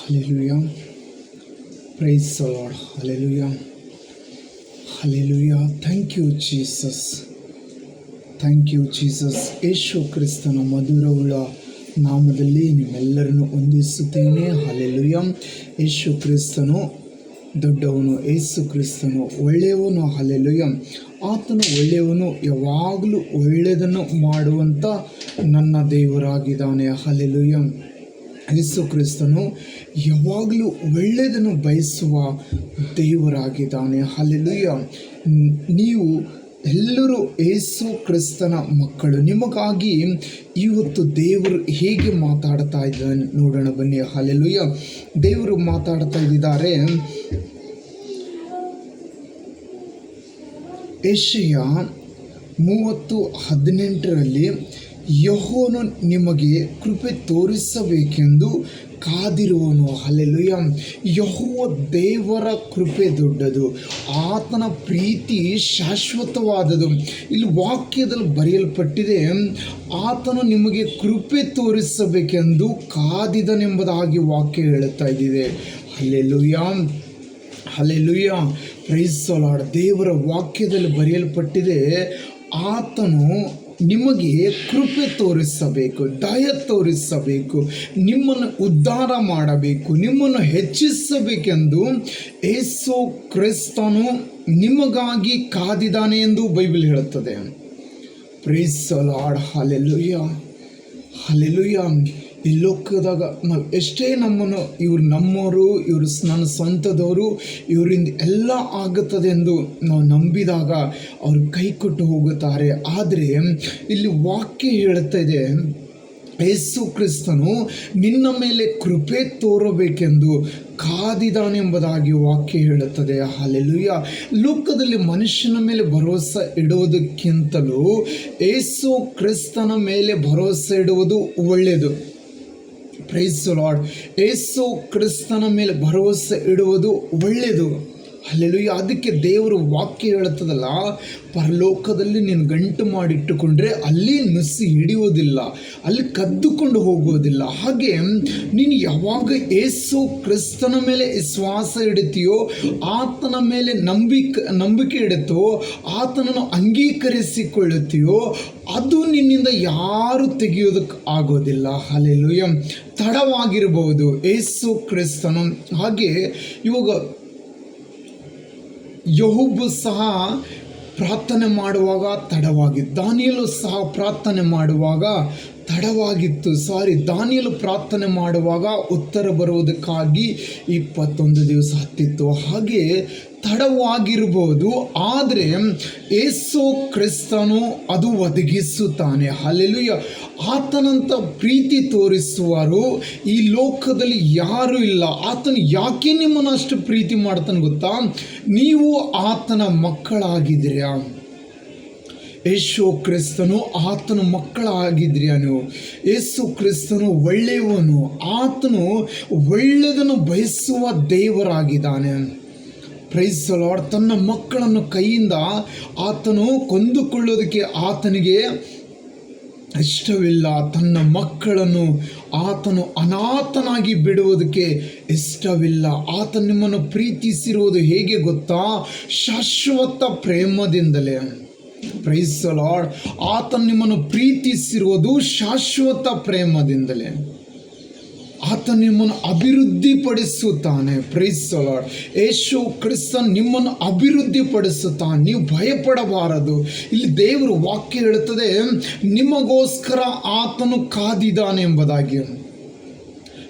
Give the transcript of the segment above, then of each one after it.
Hallelujah. Praise the Lord. Hallelujah. Hallelujah. Thank you, Jesus. Thank you Jesus. ಯೇಸು ಕ್ರಿಸ್ತನ ಮಧುರವುಳ್ಳ ನಾಮದಲ್ಲಿ ನಿಮ್ಮೆಲ್ಲರನ್ನು ವಂದಿಸುತ್ತೇನೆ. ಹಲ್ಲೆಲೂಯಾ. ಯೇಸು ಕ್ರಿಸ್ತನು ದೊಡ್ಡವನು, ಯೇಸು ಕ್ರಿಸ್ತನು ಒಳ್ಳೆಯವನು. ಹಲ್ಲೆಲೂಯಾ. ಆತನು ಒಳ್ಳೆಯವನು, ಯಾವಾಗಲೂ ಒಳ್ಳೆಯದನ್ನು ಮಾಡುವಂಥ ನನ್ನ ದೇವರಾಗಿದ್ದಾನೆ. ಹಲ್ಲೆಲೂಯಾ. ಯೇಸು ಕ್ರಿಸ್ತನು ಯಾವಾಗಲೂ ಒಳ್ಳೆಯದನ್ನು ಬಯಸುವ ದೇವರಾಗಿದ್ದಾನೆ. ಹಲ್ಲೆಲೂಯಾ. ನೀವು ಎಲ್ಲರೂ ಯೇಸು ಕ್ರಿಸ್ತನ ಮಕ್ಕಳು. ನಿಮಗಾಗಿ ಇವತ್ತು ದೇವರು ಹೇಗೆ ಮಾತಾಡ್ತಾ ಇದ್ದಾನೆ ನೋಡೋಣ ಬನ್ನಿ. ಹಲ್ಲೆಲೂಯಾ. ದೇವರು ಮಾತಾಡ್ತಾ ಇದ್ದಾರೆ. ಯೆಶಾಯ 30:18 ಯೆಹೋವನು ನಿಮಗೆ ಕೃಪೆ ತೋರಿಸಬೇಕೆಂದು ಕಾದಿರುವನು. ಹಲ್ಲೆಲೂಯಾ. ಯೆಹೋವ ದೇವರ ಕೃಪೆ ದೊಡ್ಡದು, ಆತನ ಪ್ರೀತಿ ಶಾಶ್ವತವಾದದು. ಇಲ್ಲಿ ವಾಕ್ಯದಲ್ಲಿ ಬರೆಯಲ್ಪಟ್ಟಿದೆ, ಆತನು ನಿಮಗೆ ಕೃಪೆ ತೋರಿಸಬೇಕೆಂದು ಕಾದಿದನೆಂಬುದಾಗಿ ವಾಕ್ಯ ಹೇಳುತ್ತಾ ಇದ್ದಿದೆ. Hallelujah. Hallelujah. Praise the Lord. ದೇವರ ವಾಕ್ಯದಲ್ಲಿ ಬರೆಯಲ್ಪಟ್ಟಿದೆ, ಆತನು ನಿಮಗೆ ಕೃಪೆ ತೋರಿಸಬೇಕು, ದಯ ತೋರಿಸಬೇಕು, ನಿಮ್ಮನ್ನು ಉದ್ಧಾರ ಮಾಡಬೇಕು, ನಿಮ್ಮನ್ನು ಹೆಚ್ಚಿಸಬೇಕೆಂದು ಯೇಸು ಕ್ರಿಸ್ತನು ನಿಮಗಾಗಿ ಕಾದಿದ್ದಾನೆ ಎಂದು ಬೈಬಲ್ ಹೇಳುತ್ತದೆ. Praise the Lord. Hallelujah. Hallelujah. ಈ ಲೋಕದಾಗ ನಾವು ಎಷ್ಟೇ ನಮ್ಮನ್ನು ಇವರು ನಮ್ಮವರು, ಇವರು ನನ್ನ ಸ್ವಂತದವರು, ಇವರಿಂದ ಎಲ್ಲ ಆಗುತ್ತದೆ ಎಂದು ನಾವು ನಂಬಿದಾಗ ಅವರು ಕೈ ಕೊಟ್ಟು ಹೋಗುತ್ತಾರೆ. ಆದರೆ ಇಲ್ಲಿ ವಾಕ್ಯ ಹೇಳುತ್ತಾ ಇದೆ, ಯೇಸು ಕ್ರಿಸ್ತನು ನಿನ್ನ ಮೇಲೆ ಕೃಪೆ ತೋರಬೇಕೆಂದು ಕಾದಿದಾನೆಂಬುದಾಗಿ ವಾಕ್ಯ ಹೇಳುತ್ತದೆ. ಹಲ್ಲೆಲೂಯಾ. ಲೋಕದಲ್ಲಿ ಮನುಷ್ಯನ ಮೇಲೆ ಭರವಸೆ ಇಡುವುದಕ್ಕಿಂತಲೂ ಯೇಸು ಕ್ರಿಸ್ತನ ಮೇಲೆ ಭರವಸೆ ಇಡುವುದು ಒಳ್ಳೆಯದು. Price the Lord. ಯೇಸು ಕ್ರಿಸ್ತನ ಮೇಲೆ ಭರವಸೆ ಇಡುವುದು ಒಳ್ಳೆಯದು. ಹಲ್ಲೆಲೂಯಾ. ಅದಕ್ಕೆ ದೇವರು ವಾಕ್ಯ ಹೇಳುತ್ತದಲ್ಲ, ಪರಲೋಕದಲ್ಲಿ ನೀನು ಗಂಟು ಮಾಡಿಟ್ಟುಕೊಂಡ್ರೆ ಅಲ್ಲಿ ನುಸಿ ಹಿಡಿಯುವುದಿಲ್ಲ, ಅಲ್ಲಿ ಕದ್ದುಕೊಂಡು ಹೋಗುವುದಿಲ್ಲ. ಹಾಗೆ ನೀನು ಯಾವಾಗ ಯೇಸು ಕ್ರಿಸ್ತನ ಮೇಲೆ ವಿಶ್ವಾಸ ಇಡುತ್ತೀಯೋ, ಆತನ ಮೇಲೆ ನಂಬಿಕೆ ಇಡುತ್ತೋ, ಆತನನ್ನು ಅಂಗೀಕರಿಸಿಕೊಳ್ಳುತ್ತೀಯೋ, ಅದು ನಿನ್ನಿಂದ ಯಾರು ತೆಗೆಯೋದಕ್ಕೆ ಆಗೋದಿಲ್ಲ. ಹಲ್ಲೆಲೂಯಾ. ತಡವಾಗಿರಬಹುದು ಯೇಸು ಕ್ರಿಸ್ತನು. ಹಾಗೆ ಇವಾಗ ಯೋಬು ಸಹ ಪ್ರಾರ್ಥನೆ ಮಾಡುವಾಗ ತಡವಾಗಿತ್ತು, ದಾನಿಯೇಲು ಸಹ ಪ್ರಾರ್ಥನೆ ಮಾಡುವಾಗ ತಡವಾಗಿತ್ತು. ದಾನಿಯೇಲು ಪ್ರಾರ್ಥನೆ ಮಾಡುವಾಗ ಉತ್ತರ ಬರುವುದಕ್ಕಾಗಿ 21 ದಿವಸ ಹತ್ತಿತ್ತು. ಹಾಗೆ ತಡವಾಗಿರ್ಬೋದು, ಆದರೆ ಯೇಸು ಕ್ರಿಸ್ತನು ಅದು ಒದಗಿಸುತ್ತಾನೆ. ಹಲ್ಲೆಲೂಯಾ. ಆತನಂತ ಪ್ರೀತಿ ತೋರಿಸುವರು ಈ ಲೋಕದಲ್ಲಿ ಯಾರೂ ಇಲ್ಲ. ಆತನು ಯಾಕೆ ನಿಮ್ಮನ್ನು ಅಷ್ಟು ಪ್ರೀತಿ ಮಾಡ್ತಾನೆ ಗೊತ್ತಾ? ನೀವು ಆತನ ಮಕ್ಕಳಾಗಿದ್ದೀರಾ. ಯೇಸು ಕ್ರಿಸ್ತನು ಆತನ ಮಕ್ಕಳಾಗಿದ್ದೀರಾ ನೀವು. ಯೇಸು ಕ್ರಿಸ್ತನು ಒಳ್ಳೆಯವನು, ಆತನು ಒಳ್ಳೆಯದನ್ನು ಬಯಸುವ ದೇವರಾಗಿದ್ದಾನೆ. Price the lord. ತನ್ನ ಮಕ್ಕಳನ್ನು ಕೈಯಿಂದ ಆತನು ಕೊಂದುಕೊಳ್ಳೋದಕ್ಕೆ ಆತನಿಗೆ ಇಷ್ಟವಿಲ್ಲ. ತನ್ನ ಮಕ್ಕಳನ್ನು ಆತನು ಅನಾಥನಾಗಿ ಬಿಡುವುದಕ್ಕೆ ಇಷ್ಟವಿಲ್ಲ. ಆತ ನಿಮ್ಮನ್ನು ಪ್ರೀತಿಸಿರುವುದು ಹೇಗೆ ಗೊತ್ತಾ? ಶಾಶ್ವತ ಪ್ರೇಮದಿಂದಲೇ. Price the lord. ಆತ ನಿಮ್ಮನ್ನು ಪ್ರೀತಿಸಿರುವುದು ಶಾಶ್ವತ ಪ್ರೇಮದಿಂದಲೇ. ಆತ ನಿಮ್ಮನ್ನು ಅಭಿವೃದ್ಧಿಪಡಿಸುತ್ತಾನೆ. Praise the Lord. ಯೇಸು ಕ್ರಿಸ್ತನ್ ನಿಮ್ಮನ್ನು ಅಭಿವೃದ್ಧಿಪಡಿಸುತ್ತಾನೆ. ನೀವು ಭಯಪಡಬಾರದು. ಇಲ್ಲಿ ದೇವರು ವಾಕ್ಯ ಹೇಳುತ್ತದೆ, ನಿಮಗೋಸ್ಕರ ಆತನು ಕಾದಿದ್ದಾನೆ ಎಂಬುದಾಗಿ.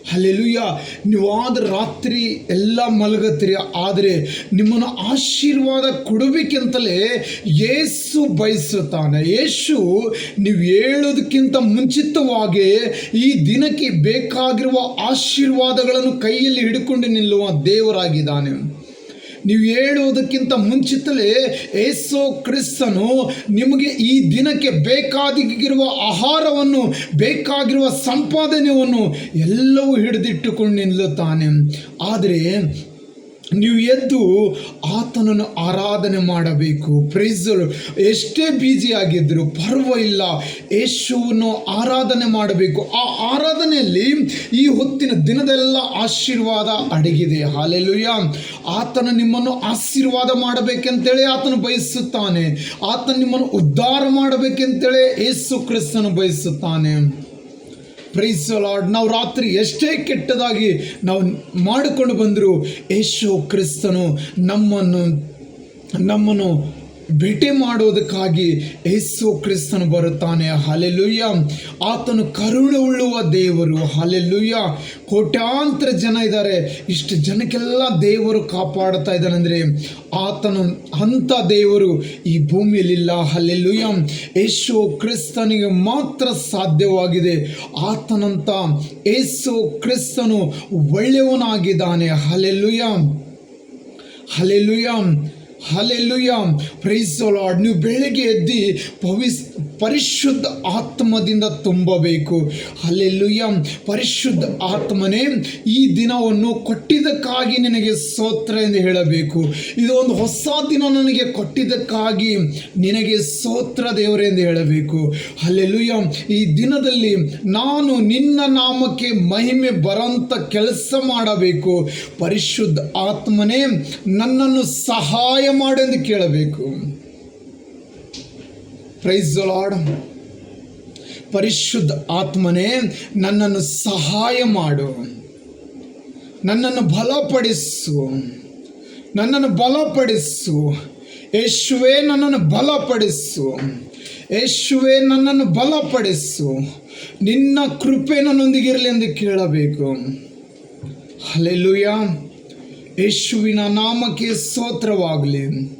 ಹಲ್ಲೆಲೂಯಾ. ನೀವಾದ ರಾತ್ರಿ ಎಲ್ಲ ಮಲಗುತ್ತೀರಿ, ಆದರೆ ನಿಮ್ಮನ್ನು ಆಶೀರ್ವಾದ ಕೊಡಬೇಕೆಂತಲೇ ಯೇಸು ಬಯಸುತ್ತಾನೆ. ಯೇಸು ನೀವು ಹೇಳೋದಕ್ಕಿಂತ ಮುಂಚಿತವಾಗಿ ಈ ದಿನಕ್ಕೆ ಬೇಕಾಗಿರುವ ಆಶೀರ್ವಾದಗಳನ್ನು ಕೈಯಲ್ಲಿ ಹಿಡ್ಕೊಂಡು ನಿಲ್ಲುವ ದೇವರಾಗಿದ್ದಾನೆ. ನೀವು ಹೇಳುವುದಕ್ಕಿಂತ ಮುಂಚಿತಲೇ ಯೇಸು ಕ್ರಿಸ್ತನು ನಿಮಗೆ ಈ ದಿನಕ್ಕೆ ಬೇಕಾಗಿರುವ ಆಹಾರವನ್ನು, ಬೇಕಾಗಿರುವ ಸಂಪಾದನೆಯನ್ನು ಎಲ್ಲವೂ ಹಿಡಿದಿಟ್ಟುಕೊಂಡು ನಿಲ್ಲುತ್ತಾನೆ. ಆದರೆ ನೀವು ಎದ್ದು ಆತನನ್ನು ಆರಾಧನೆ ಮಾಡಬೇಕು. Praise the Lord. ಎಷ್ಟೇ ಬಿಜಿ ಆಗಿದ್ರು ಪರವಾಗಿಲ್ಲ, ಯೇಸುವನ್ನು ಆರಾಧನೆ ಮಾಡಬೇಕು. ಆ ಆರಾಧನೆಯಲ್ಲಿ ಈ ಹೊತ್ತಿನ ದಿನದೆಲ್ಲ ಆಶೀರ್ವಾದ ಅಡಗಿದೆ. ಹಲ್ಲೆಲೂಯಾ. ಆತನು ನಿಮ್ಮನ್ನು ಆಶೀರ್ವಾದ ಮಾಡಬೇಕೆಂತೇಳಿ ಆತನು ಬಯಸುತ್ತಾನೆ. ಆತನು ನಿಮ್ಮನ್ನು ಉದ್ಧಾರ ಮಾಡಬೇಕೆಂತೇಳಿ ಯೇಸು ಕ್ರಿಸ್ತನು ಬಯಸುತ್ತಾನೆ. Praise the Lord. ನಾವು ರಾತ್ರಿ ಎಷ್ಟೇ ಕೆಟ್ಟದಾಗಿ ನಾವು ಮಾಡಿಕೊಂಡು ಬಂದರೂ ಯೇಸು ಕ್ರಿಸ್ತನು ನಮ್ಮನ್ನು ಭೇಟಿ ಮಾಡೋದಕ್ಕಾಗಿ ಯೇಸು ಕ್ರಿಸ್ತನು ಬರುತ್ತಾನೆ. ಹಲ್ಲೆಲೂಯಾ. ಆತನು ಕರುಣೆ ಉಳ್ಳುವ ದೇವರು. ಹಲ್ಲೆಲೂಯಾ. ಕೋಟ್ಯಾಂತರ ಜನ ಇದ್ದಾರೆ, ಇಷ್ಟು ಜನಕ್ಕೆಲ್ಲ ದೇವರು ಕಾಪಾಡ್ತಾ ಇದ್ದಾನೆಂದರೆ ಆತನು ಅಂಥ ದೇವರು ಈ ಭೂಮಿಯಲ್ಲಿಲ್ಲ. ಹಲ್ಲೆಲೂಯಾ. ಯೇಸು ಕ್ರಿಸ್ತನಿಗೆ ಮಾತ್ರ ಸಾಧ್ಯವಾಗಿದೆ. ಆತನಂತ ಯೇಸು ಕ್ರಿಸ್ತನು ಒಳ್ಳೆಯವನಾಗಿದ್ದಾನೆ. Hallelujah. Hallelujah. Hallelujah. Praise the Lord. ನೀವು ಬೆಳಗ್ಗೆ ಎದ್ದು ಪರಿಶುದ್ಧ ಆತ್ಮದಿಂದ ತುಂಬಬೇಕು. ಹಲ್ಲೆಲೂಯಾ. ಪರಿಶುದ್ಧ ಆತ್ಮನೇ, ಈ ದಿನವನ್ನು ಕೊಟ್ಟಿದ್ದಕ್ಕಾಗಿ ನಿನಗೆ ಸ್ತೋತ್ರ ಎಂದು ಹೇಳಬೇಕು. ಇದು ಒಂದು ಹೊಸ ದಿನ ನನಗೆ ಕೊಟ್ಟಿದ್ದಕ್ಕಾಗಿ ನಿನಗೆ ಸ್ತೋತ್ರ ದೇವರೇ ಎಂದು ಹೇಳಬೇಕು. ಹಲ್ಲೆಲೂಯಾ. ಈ ದಿನದಲ್ಲಿ ನಾನು ನಿನ್ನ ನಾಮಕ್ಕೆ ಮಹಿಮೆ ಬರಂತ ಕೆಲಸ ಮಾಡಬೇಕು. ಪರಿಶುದ್ಧ ಆತ್ಮನೇ, ನನ್ನನ್ನು ಸಹಾಯ ಮಾಡೆಂದು ಕೇಳಬೇಕು. Praise the Lord. ಪರಿಶುದ್ಧ ಆತ್ಮನೇ, ನನ್ನನ್ನು ಸಹಾಯ ಮಾಡು, ನನ್ನನ್ನು ಬಲಪಡಿಸು, ನನ್ನನ್ನು ಬಲಪಡಿಸು. ಯೇಸುವೇ, ನನ್ನನ್ನು ಬಲಪಡಿಸು. ಯೇಸುವೇ, ನನ್ನನ್ನು ಬಲಪಡಿಸು. ನಿನ್ನ ಕೃಪೆ ನನ್ನೊಂದಿಗಿರಲಿ ಎಂದು ಕೇಳಬೇಕು. ಹಲ್ಲೆಲೂಯಾ. ಯೇಸುವಿನ ನಾಮಕ್ಕೆ ಸ್ತೋತ್ರವಾಗಲಿ.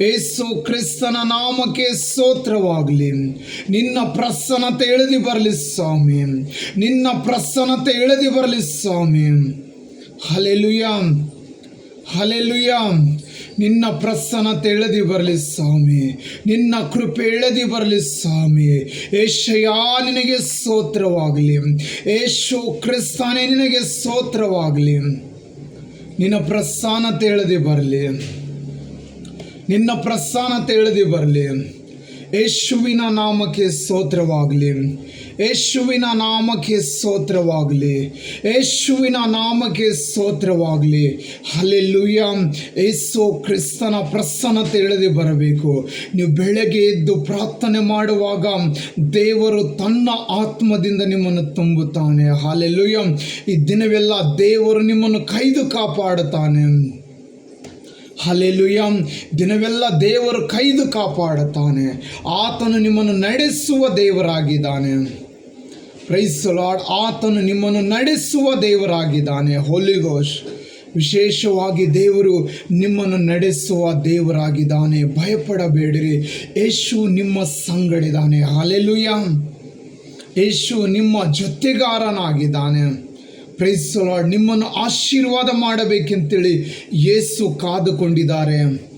ಯೇಸು ಕ್ರಿಸ್ತನ ನಾಮಕ್ಕೆ ಸ್ತೋತ್ರವಾಗಲಿ. ನಿನ್ನ ಪ್ರಸನ್ನತೆ ಇಳಿದು ಬರಲಿ ಸ್ವಾಮಿ. ನಿನ್ನ ಪ್ರಸನ್ನತೆ ಇಳಿದು ಬರಲಿ ಸ್ವಾಮಿ. ಹಲ್ಲೆಲೂಯಾ. ಹಲ್ಲೆಲೂಯಾ. ನಿನ್ನ ಪ್ರಸನ್ನತೆ ಇಳಿದು ಬರಲಿ ಸ್ವಾಮಿ. ನಿನ್ನ ಕೃಪೆ ಇಳಿದು ಬರಲಿ ಸ್ವಾಮಿ. ಯೆಶಯ್ಯ, ನಿನಗೆ ಸ್ತೋತ್ರವಾಗಲಿ. ಯೇಸು ಕ್ರಿಸ್ತನೇ, ನಿನಗೆ ಸ್ತೋತ್ರವಾಗಲಿ. ನಿನ್ನ ಪ್ರಸನ್ನತೆ ಇಳಿದು ಬರಲಿ. ನಿನ್ನ ಪ್ರಸನ್ನತೆ ಇಳಿದು ಬರಲಿ. ಯೇಸುವಿನ ನಾಮಕ್ಕೆ ಸ್ತೋತ್ರವಾಗಲಿ. ಯೇಸುವಿನ ನಾಮಕ್ಕೆ ಸ್ತೋತ್ರವಾಗಲಿ. ಯೇಸುವಿನ ನಾಮಕ್ಕೆ ಸ್ತೋತ್ರವಾಗಲಿ. ಹಲ್ಲೆಲೂಯಾ. ಯೇಸು ಕ್ರಿಸ್ತನ ಪ್ರಸನ್ನತೆ ಇಳಿದು ಬರಬೇಕು. ನೀವು ಬೆಳಗ್ಗೆ ಎದ್ದು ಪ್ರಾರ್ಥನೆ ಮಾಡುವಾಗ ದೇವರು ತನ್ನ ಆತ್ಮದಿಂದ ನಿಮ್ಮನ್ನು ತುಂಬುತ್ತಾನೆ. ಹಲ್ಲೆಲೂಯಾ. ಈ ದಿನವೆಲ್ಲ ದೇವರು ನಿಮ್ಮನ್ನು ಕೈದು ಕಾಪಾಡುತ್ತಾನೆ. ಹಲ್ಲೆಲೂಯಾ. ದಿನವೆಲ್ಲ ದೇವರು ಕೈದು ಕಾಪಾಡುತ್ತಾನೆ. ಆತನು ನಿಮ್ಮನ್ನು ನಡೆಸುವ ದೇವರಾಗಿದ್ದಾನೆ. Price the lord. ಆತನು ನಿಮ್ಮನ್ನು ನಡೆಸುವ ದೇವರಾಗಿದ್ದಾನೆ. ಹೋಲಿ ಗೋಸ್ಟ್. ವಿಶೇಷವಾಗಿ ದೇವರು ನಿಮ್ಮನ್ನು ನಡೆಸುವ ದೇವರಾಗಿದ್ದಾನೆ. ಭಯಪಡಬೇಡಿರಿ. ಯೇಸು ನಿಮ್ಮ ಸಂಗಡಿದ್ದಾನೆ. ಹಲ್ಲೆಲೂಯಾ. ಯೇಸು ನಿಮ್ಮ ಜೊತೆಗಾರನಾಗಿದ್ದಾನೆ. Price the lord. ನಿಮ್ಮನ್ನು ಆಶೀರ್ವಾದ ಮಾಡಬೇಕೆಂತೇಳಿ ಯೇಸು ಕಾದುಕೊಂಡಿದ್ದಾರೆ.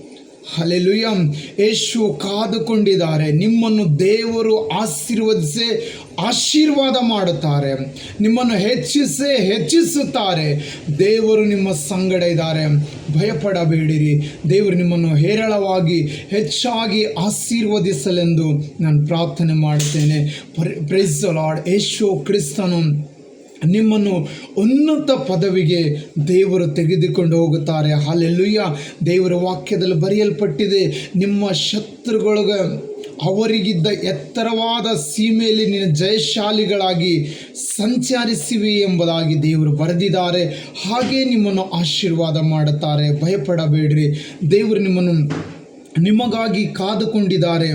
ಹಲ್ಲೆಲೂಯಾ. ಯೇಸು ಕಾದುಕೊಂಡಿದ್ದಾರೆ. ನಿಮ್ಮನ್ನು ದೇವರು ಆಶೀರ್ವದಿಸಿ ಆಶೀರ್ವಾದ ಮಾಡುತ್ತಾರೆ. ನಿಮ್ಮನ್ನು ಹೆಚ್ಚಿಸುತ್ತಾರೆ. ದೇವರು ನಿಮ್ಮ ಸಂಗಡ ಇದ್ದಾರೆ. ಭಯಪಡಬೇಡಿರಿ. ದೇವರು ನಿಮ್ಮನ್ನು ಹೇರಳವಾಗಿ ಹೆಚ್ಚಾಗಿ ಆಶೀರ್ವದಿಸಲೆಂದು ನಾನು ಪ್ರಾರ್ಥನೆ ಮಾಡುತ್ತೇನೆ. Price the Lord. ಯೇಸು ಕ್ರಿಸ್ತನು ನಿಮ್ಮನ್ನು ಉನ್ನತ ಪದವಿಗೆ ದೇವರು ತೆಗೆದುಕೊಂಡು ಹೋಗುತ್ತಾರೆ. ಹಲ್ಲೆಲೂಯಾ. ದೇವರ ವಾಕ್ಯದಲ್ಲಿ ಬರೆಯಲ್ಪಟ್ಟಿದೆ, ನಿಮ್ಮ ಶತ್ರುಗಳಿಗೆ ಅವರಿಗಿದ್ದ ಎತ್ತರವಾದ ಸೀಮೆಯಲ್ಲಿ ನೀನು ಜಯಶಾಲಿಗಳಾಗಿ ಸಂಚರಿಸುವಿ ಎಂಬುದಾಗಿ ದೇವರು ಬರೆದಿದ್ದಾರೆ. ಹಾಗೆ ನಿಮ್ಮನ್ನು ಆಶೀರ್ವಾದ ಮಾಡುತ್ತಾರೆ. ಭಯಪಡಬೇಡ್ರಿ. ದೇವರು ನಿಮಗಾಗಿ ಕಾದುಕೊಂಡಿದ್ದಾರೆ.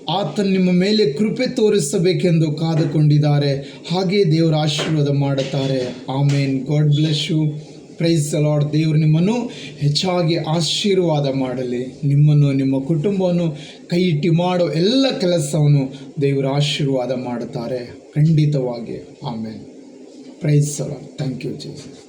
ಆತನು ನಿಮ್ಮ ಮೇಲೆ ಕೃಪೆ ತೋರಿಸಬೇಕೆಂದು ಕಾದುಕೊಂಡಿದ್ದಾರೆ. ಹಾಗೆ ದೇವರು ಆಶೀರ್ವಾದ ಮಾಡುತ್ತಾರೆ. Amen. God bless you. Praise the Lord. ದೇವರು ನಿಮ್ಮನ್ನು ಹೆಚ್ಚಾಗಿ ಆಶೀರ್ವಾದ ಮಾಡಲಿ. ನಿಮ್ಮನ್ನು, ನಿಮ್ಮ ಕುಟುಂಬವನ್ನು ಕೈ ಇಟ್ಟು ಮಾಡೋ ಎಲ್ಲ ಕೆಲಸವನ್ನು ದೇವರು ಆಶೀರ್ವಾದ ಮಾಡುತ್ತಾರೆ ಖಂಡಿತವಾಗಿ. Amen. Praise the Lord. Thank you Jesus.